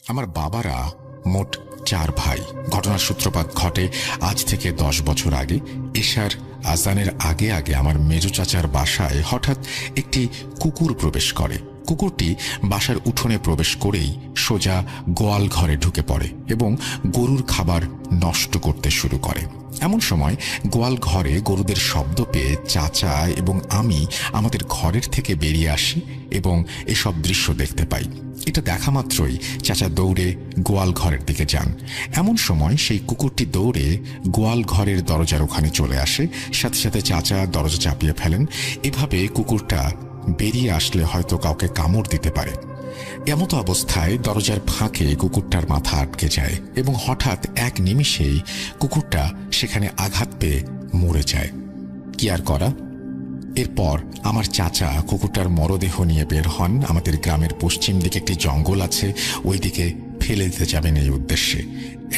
আমার বাবারা মোট 4 ভাই। ঘটনার সূত্রপাত ঘটে আজ থেকে 10 বছর আগে। এশার আজানের আগে আগে আমার মেজো চাচার বাসায় হঠাৎ একটি কুকুর প্রবেশ করে। কুকুরটি বাসার উঠোনে প্রবেশ করেই সোজা গোয়াল ঘরে ঢুকে পড়ে এবং গরুর খাবার নষ্ট করতে শুরু করে। এমন সময় গোয়াল ঘরে গরুদের শব্দ পেয়ে চাচা এবং আমি আমাদের ঘরের থেকে বেরিয়ে আসি এবং এসব দৃশ্য দেখতে পাই। এটা দেখা মাত্রই চাচা দৌড়ে গোয়াল ঘরের দিকে যান। এমন সময় সেই কুকুরটি দৌড়ে গোয়াল ঘরের দরজার ওখানে চলে আসে। সাথে সাথে চাচা দরজা চাপিয়ে ফেলেন। এভাবে কুকুরটা বেরিয়ে আসলে হয়তো কাউকে কামড় দিতে পারে। এমতো অবস্থায় দরজার ফাঁকে কুকুরটার মাথা আটকে যায় এবং হঠাৎ এক নিমিষেই কুকুরটা সেখানে আঘাত পেয়ে মরে যায়। কি আর করা। এরপর আমার চাচা কুকুরটার মরদেহ নিয়ে বের হন। আমাদের গ্রামের পশ্চিম দিকে একটি জঙ্গল আছে, ওই দিকে ফেলে দিতে যাবেন এই উদ্দেশ্যে।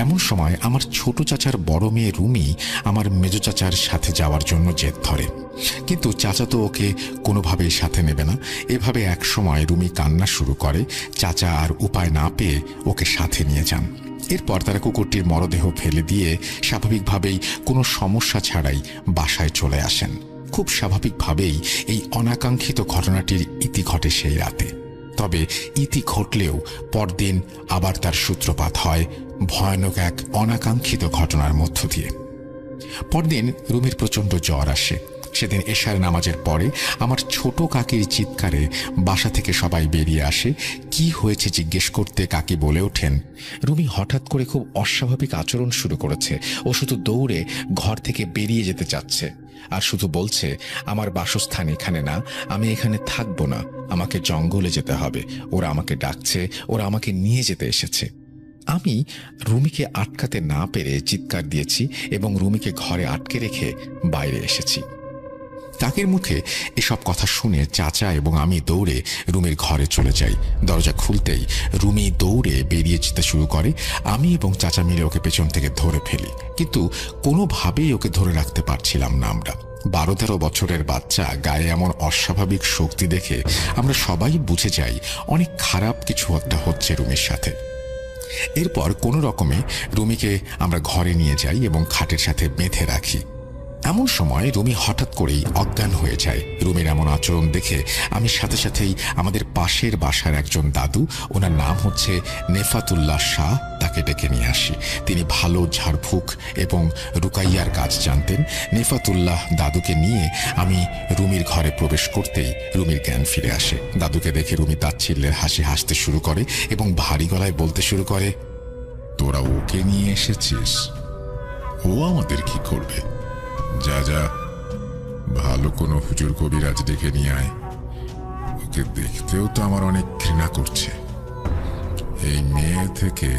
এমন সময় আমার ছোট চাচার বড় মেয়ে রুমি আমার মেজো চাচার সাথে যাওয়ার জন্য জেদ ধরে, কিন্তু চাচা তো ওকে কোনোভাবেই সাথে নেবে না। এভাবে এক সময় রুমি কান্না শুরু করে। চাচা আর উপায় না পেয়ে ওকে সাথে নিয়ে যান। এরপর তারা কুকুরটির মরদেহ ফেলে দিয়ে স্বাভাবিকভাবেই কোনো সমস্যা ছাড়াই বাসায় চলে আসেন। খুব স্বাভাবিকভাবেই এই অনাকাঙ্ক্ষিত ঘটনাটির ইতি ঘটে সেই রাতে। তবে ইতি ঘটলেও পরদিন আবার তার সূত্রপাত হয় ভয়ানক এক অনাকাঙ্ক্ষিত ঘটনার মধ্য দিয়ে। পরদিন রুমির প্রচণ্ড জ্বর আসে। সেদিন এশার নামাজের পরে আমার ছোট কাকির চিৎকারে বাসা থেকে সবাই বেরিয়ে আসে। কি হয়েছে জিজ্ঞেস করতে কাকি বলে ওঠেন, রুমি হঠাৎ করে খুব অস্বাভাবিক আচরণ শুরু করেছে। ও শুধু দৌড়ে ঘর থেকে বেরিয়ে যেতে চাচ্ছে আর শুধু বলছে, আমার বাসস্থান এখানে না, আমি এখানে থাকবো না, আমাকে জঙ্গলে যেতে হবে, ওরা আমাকে ডাকছে, ওরা আমাকে নিয়ে যেতে এসেছে। আমি রুমিকে আটকাতে না পেরে চিৎকার দিয়েছি এবং রুমিকে ঘরে আটকে রেখে বাইরে এসেছি। কাকের মুখে এসব কথা শুনে চাচা এবং আমি দৌড়ে রুমির ঘরে চলে যাই। দরজা খুলতেই রুমি দৌড়ে বেরিয়ে যেতে শুরু করে। আমি এবং চাচা মিলে ওকে পেছন থেকে ধরে ফেলি, কিন্তু কোনোভাবেই ওকে ধরে রাখতে পারছিলাম না। আমরা 12-13 বছরের বাচ্চা, গায়ে এমন অস্বাভাবিক শক্তি দেখে আমরা সবাই বুঝে যাই অনেক খারাপ কিছু একটা হচ্ছে রুমির সাথে। এরপর কোনো রকমে রুমিকে আমরা ঘরে নিয়ে যাই এবং খাটের সাথে বেঁধে রাখি। এমন সময় রুমি হঠাৎ করেই অজ্ঞান হয়ে যায়। রুমির এমন আচরণ দেখে আমি সাথে সাথেই আমাদের পাশের বাসার একজন দাদু, ওনার নাম হচ্ছে নেফাতুল্লাহ শাহ, তাকে ডেকে নিয়ে আসি। তিনি ভালো ঝাড়ফুঁক এবং রুকাইয়ার কাজ জানতেন। নেফাতুল্লাহ দাদুকে নিয়ে আমি রুমির ঘরে প্রবেশ করতেই রুমির জ্ঞান ফিরে আসে। দাদুকে দেখে রুমি তাচ্ছিল্যের হাসি হাসতে শুরু করে এবং ভারী গলায় বলতে শুরু করে, তোরা ওকে নিয়ে এসেছিস, ও আমাদের কি করবে? যা যা, ভালো কোনো হুজুর কবিরাজ ডেকে নিয়ে আয়। ওকে দেখতেও তো আমার অনেক ঘৃণা করছে। এই মেয়ে থেকে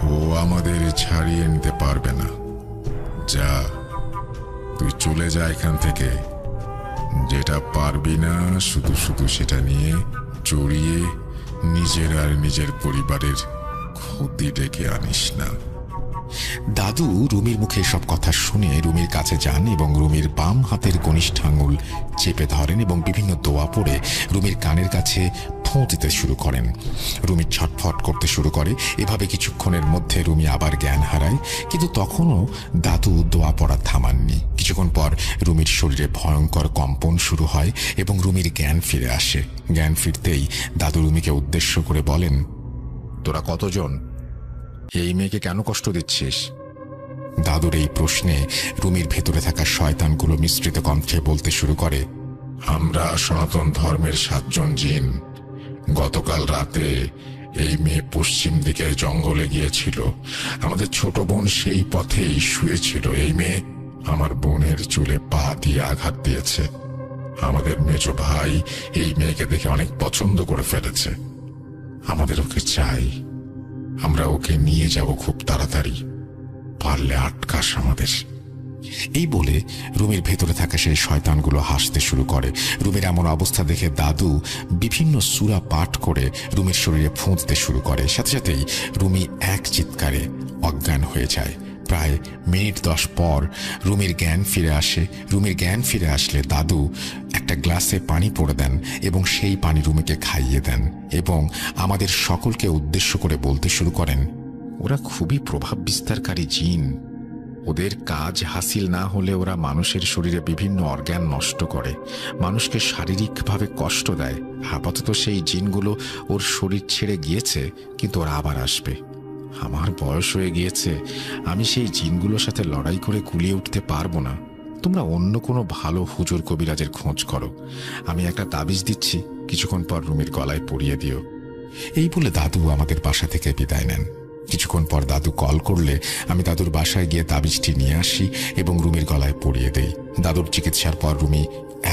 ও আমাদের ছাড়িয়ে নিতে পারবে না। যা, তুই চলে যা এখান থেকে। যেটা পারবি না শুধু শুধু সেটা নিয়ে জড়িয়ে নিজের আর নিজের পরিবারের ক্ষতি ডেকে আনিস না। দাদু রুমির মুখে সব কথা শুনে রুমির কাছে যান এবং রুমির বাম হাতের কনিষ্ঠ আঙুল চেপে ধরেন এবং বিভিন্ন দোয়া পড়ে রুমির কানের কাছে ফোঁ দিতে শুরু করেন। রুমি ছটফট করতে শুরু করে। এভাবে কিছুক্ষণের মধ্যে রুমি আবার জ্ঞান হারায়, কিন্তু তখনও দাদু দোয়া পড়া থামাননি। কিছুক্ষণ পর রুমির শরীরে ভয়ঙ্কর কম্পন শুরু হয় এবং রুমির জ্ঞান ফিরে আসে। জ্ঞান ফিরতেই দাদু রুমিকে উদ্দেশ্য করে বলেন, তোরা কতজন? এই মেয়েকে কেন কষ্ট দিচ্ছিস? দাদুর এই প্রশ্নে রুমির ভেতরে থাকা শয়তানগুলো মিশ্রিত কণ্ঠে বলতে শুরু করে, আমরা সনাতন ধর্মের 7 জন জিন। গতকাল রাতে এই মেয়ে পশ্চিম দিকের জঙ্গলে গিয়েছিল। আমাদের ছোট বোন সেই পথেই শুয়েছিল। এই মেয়ে আমার বোনের চুলে পা দিয়ে আঘাত দিয়েছে। আমাদের মেজো ভাই এই মেয়েকে দেখে অনেক পছন্দ করে ফেলেছে। আমাদের ওকে চাই। আমরা ওকে নিয়ে যাব খুব তাড়াতাড়ি। পারলে আটকাস আমাদের। এই বলে রুমির ভেতরে থাকা সেই শয়তানগুলো হাসতে শুরু করে। রুমির এমন অবস্থা দেখে দাদু বিভিন্ন সূরা পাঠ করে রুমির শরীরে ফুঁদতে শুরু করে। সাথে সাথেই রুমি এক চিৎকারে অজ্ঞান হয়ে যায়। প্রায় মিনিট 10 পর রুমির জ্ঞান ফিরে আসে। রুমির জ্ঞান ফিরে আসলে দাদু একটা গ্লাসে পানি পড়ে দেন এবং সেই পানি রুমিকে খাইয়ে দেন এবং আমাদের সকলকে উদ্দেশ্য করে বলতে শুরু করেন, ওরা খুবই প্রভাব বিস্তারকারী জিন। ওদের কাজ হাসিল না হলে ওরা মানুষের শরীরে বিভিন্ন অর্গান নষ্ট করে, মানুষকে শারীরিকভাবে কষ্ট দেয়। আপাতত সেই জিনগুলো ওর শরীর ছেড়ে গিয়েছে, কিন্তু ওরা আবার আসবে। আমার বয়স হয়ে গিয়েছে, আমি সেই জিনগুলোর সাথে লড়াই করে কুলিয়ে উঠতে পারবো না। তোমরা অন্য কোনো ভালো হুজুর কবিরাজের খোঁজ করো। আমি একটা তাবিজ দিচ্ছি, কিছুক্ষণ পর রুমির গলায় পরিয়ে দিও। এই বলে দাদু আমাদের বাসা থেকে বিদায় নেন। কিছুক্ষণ পর দাদু কল করলে আমি দাদুর বাসায় গিয়ে তাবিজটি নিয়ে আসি এবং রুমির গলায় পরিয়ে দেই। দাদুর চিকিৎসার পর রুমি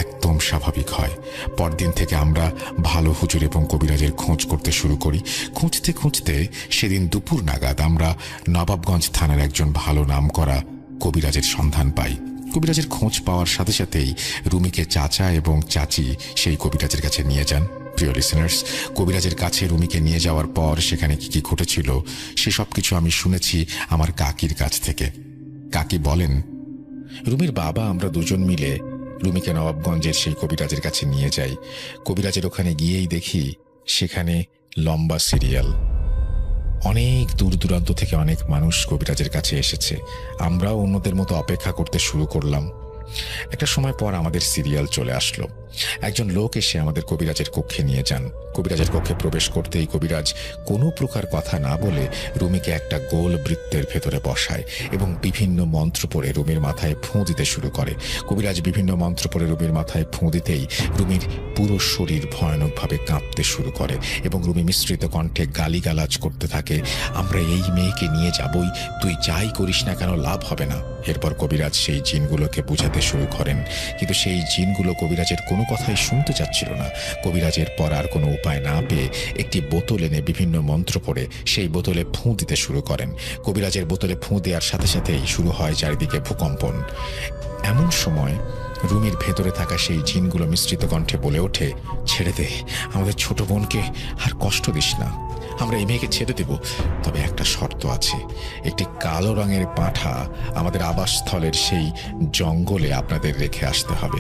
একদম স্বাভাবিক হয়। পরদিন থেকে আমরা ভালো হুজুর এবং কবিরাজের খোঁজ করতে শুরু করি। খুঁজতে খুঁজতে সেদিন দুপুর নাগাদ আমরা নবাবগঞ্জ থানার একজন ভালো নামকরা কবিরাজের সন্ধান পাই। কবিরাজের খোঁজ পাওয়ার সাথে সাথেই রুমিকে চাচা এবং চাচি সেই কবিরাজের কাছে নিয়ে যান। প্রিয় লিসেনার্স, কবিরাজের কাছে রুমিকে নিয়ে যাওয়ার পর সেখানে কি কি ঘটেছিল সেসব কিছু আমি শুনেছি আমার কাকির কাছ থেকে। কাকি বলেন, রুমির বাবা আমরা দুজন মিলে রুমিকে নবাবগঞ্জের সেই কবিরাজের কাছে নিয়ে যাই। কবিরাজের ওখানে গিয়েই দেখি সেখানে লম্বা সিরিয়াল। অনেক দূর দূরান্ত থেকে অনেক মানুষ কবিরাজের কাছে এসেছে। আমরাও অন্যদের মতো অপেক্ষা করতে শুরু করলাম। একটা সময় পর আমাদের সিরিয়াল চলে আসলো। একজন লোক এসে আমাদের কবিরাজের কক্ষে নিয়ে যান। কবিরাজের কক্ষে প্রবেশ করতেই কবিরাজ কোনো প্রকার কথা না বলে রুমিকে একটা গোল বৃত্তের ভেতরে বসায় এবং বিভিন্ন মন্ত্র পড়ে রুমির মাথায় ফোঁ দিতে শুরু করে। কবিরাজ বিভিন্ন মন্ত্র পড়ে রুমির মাথায় ফোঁ দিতেই রুমির পুরো শরীর ভয়ানকভাবে কাঁপতে শুরু করে এবং রুমি মিশ্রিত কণ্ঠে গালিগালাজ করতে থাকে, আমরা এই মেয়েকে নিয়ে যাবই, তুই যাই করিস না কেন লাভ হবে না। এরপর কবিরাজ সেই জিনগুলোকে বুঝাতে শুরু করেন, কিন্তু সেই জিনগুলো কবিরাজের কোনো কথাই শুনতে চাচ্ছিল না। কবিরাজের পর আর কোনো উপায় না পেয়ে একটি বোতল এনে বিভিন্ন মন্ত্র পড়ে সেই বোতলে ফোঁ দিতে শুরু করেন। কবিরাজের বোতলে ফোঁ দেওয়ার সাথে সাথেই শুরু হয় চারিদিকে ভূকম্পন। এমন সময় রুমির ভেতরে থাকা সেই জিনগুলো মিশ্রিত কণ্ঠে বলে ওঠে, ছেড়ে দে, আমাদের ছোট বোনকে আর কষ্ট দিস না, আমরা এই মেয়েকে ছেড়ে দেব, তবে একটা শর্ত আছে, একটি কালো রঙের পাঁঠা আমাদের আবাসস্থলের সেই জঙ্গলে আপনাদের রেখে আসতে হবে।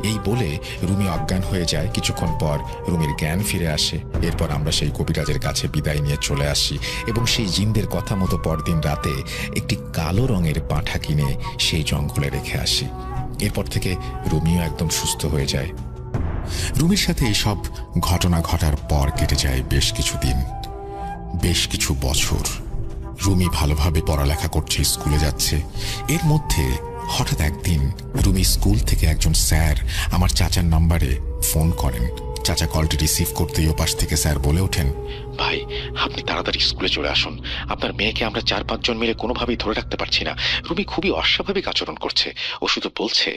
এই বলে রুমি অজ্ঞান হয়ে যায়। কিছুক্ষণ পর রুমির জ্ঞান ফিরে আসে। এরপর আমরা সেই কবিরাজের কাছে বিদায় নিয়ে চলে আসি এবং সেই জিনদের কথা মতো পরদিন রাতে একটি কালো রঙের পাঁঠা কিনে সেই জঙ্গলে রেখে আসি। এরপর থেকে রুমিও একদম সুস্থ হয়ে যায়। রুমির সাথে এইসব ঘটনা ঘটার পর কেটে যায় বেশ কিছুদিন, বেশ কিছু বছর। রুমি ভালোভাবে পড়ালেখা করছে, স্কুলে যাচ্ছে। এর মধ্যে হঠাৎ একদিন রুমি স্কুল থেকে একজন স্যার আমার চাচার নাম্বারে ফোন করেন। চাচা কলটি রিসিভ করতেই ওপাশ থেকে স্যার বলে ওঠেন, ভাই আপনি তাড়াতাড়ি স্কুলে চলে আসুন, আপনার মেয়েকে আমরা 4-5 জন মিলে কোনোভাবেই ধরে রাখতে পারছি না। রুমি খুবই অস্বাভাবিক আচরণ করছে। ও শুধু বলছে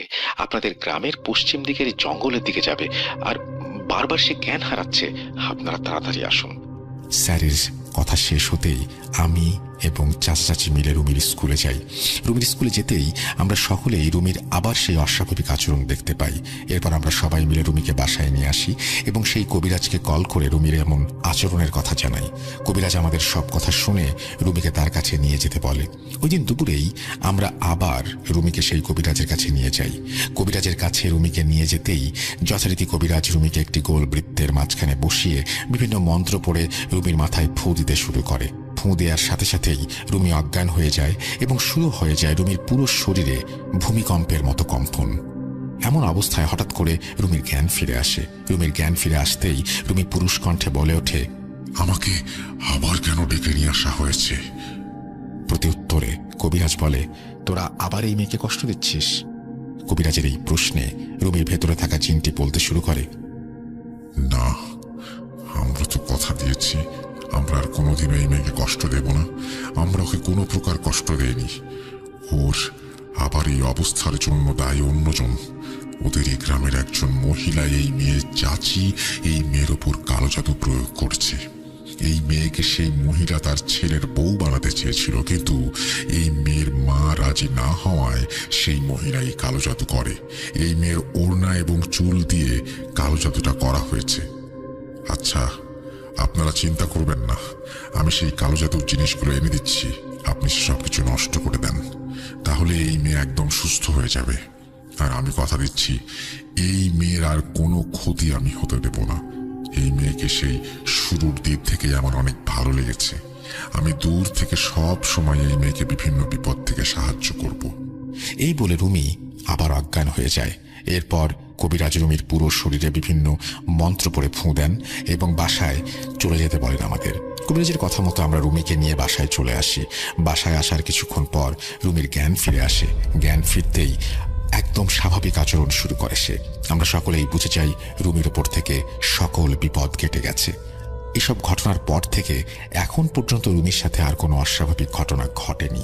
আপনাদের গ্রামের পশ্চিম দিকের জঙ্গলের দিকে যাবে, আর বারবার সে জ্ঞান হারাচ্ছে, আপনারা তাড়াতাড়ি আসুন। স্যারের কথা শেষ হতেই আমি এবং চাচা চাচি মিলে রুমির স্কুলে যাই। রুমির স্কুলে যেতেই আমরা সকলেই রুমির আবার সেই অস্বাভাবিক আচরণ দেখতে পাই। এরপর আমরা সবাই মিলে রুমিকে বাসায় নিয়ে আসি এবং সেই কবিরাজকে কল করে রুমির এমন আচরণের কথা জানাই। কবিরাজ আমাদের সব কথা শুনে রুমিকে তার কাছে নিয়ে যেতে বলে। ওই দিন দুপুরেই আমরা আবার রুমিকে সেই কবিরাজের কাছে নিয়ে যাই। কবিরাজের কাছে রুমিকে নিয়ে যেতেই যথারীতি কবিরাজ রুমিকে একটি গোল বৃত্তের মাঝখানে বসিয়ে বিভিন্ন মন্ত্র পড়ে রুমির মাথায় ফু দিতে শুরু করে। ফোঁ দেওয়ার সাথে সাথেই রুমি অজ্ঞান হয়ে যায় এবং শুরু হয়ে যায় রুমির পুরো শরীরে ভূমিকম্পের মতো কম্পন। এমন অবস্থায় হঠাৎ করে রুমির জ্ঞান ফিরে আসে। রুমির জ্ঞান ফিরে আসতেই রুমি পুরুষ কণ্ঠে বলে ওঠে, আমাকে আবার কেন ডেকে নিয়ে আসা হয়েছে? প্রতি উত্তরে কবিরাজ বলে, তোরা আবার এই মেয়েকে কষ্ট দিচ্ছিস? কবিরাজের এই প্রশ্নে রুমির ভেতরে থাকা জিনটি বলতে শুরু করে, না, আমরা তো কথা দিয়েছি আমরা আর কোনোদিনও এই মেয়েকে কষ্ট দেব না। আমরা ওকে কোনো প্রকার কষ্ট দেইনি। ওর আবার এই অবস্থার জন্য দায়ী অন্যজন। ওদের এই গ্রামের একজন মহিলা এই মেয়ের চাচি এই মেয়ের ওপর কালো জাদু প্রয়োগ করছে। এই মেয়েকে সেই মহিলা তার ছেলের বউ বানাতে চেয়েছিল, কিন্তু এই মেয়ের মা রাজি না হওয়ায় সেই মহিলা এই কালো জাদু করে। এই মেয়ের ওড়না এবং চুল দিয়ে কালো জাদুটা করা হয়েছে। আচ্ছা, আপনারা চিন্তা করবেন না, আমি সেই কালো জাদুর জিনিসগুলো এনে দিচ্ছি, আপনি সবকিছু নষ্ট করে দেন, তাহলে এই মেয়ে একদম সুস্থ হয়ে যাবে। আর আমি কথা দিচ্ছি, এই মেয়ের আর কোনো ক্ষতি আমি হতে দেব না। এই মেয়েকে সেই শুরুর দিক থেকে আমার অনেক ভালো লেগেছে। আমি দূর থেকে সব সময় এই মেয়েকে বিভিন্ন বিপদ থেকে সাহায্য করব। এই বলে রুমি আবার অজ্ঞান হয়ে যায়। এরপর কবিরাজ রুমির পুরো শরীরে বিভিন্ন মন্ত্র পড়ে ফুঁ দেন এবং বাসায় চলে যেতে বলেন আমাদের। কবিরাজের কথা মতো আমরা রুমিকে নিয়ে বাসায় চলে আসি। বাসায় আসার কিছুক্ষণ পর রুমির জ্ঞান ফিরে আসে। জ্ঞান ফিরতেই একদম স্বাভাবিক আচরণ শুরু করে সে। আমরা সকলেই বুঝে যাই রুমির ওপর থেকে সকল বিপদ কেটে গেছে। এসব ঘটনার পর থেকে এখন পর্যন্ত রুমির সাথে আর কোনো অস্বাভাবিক ঘটনা ঘটেনি।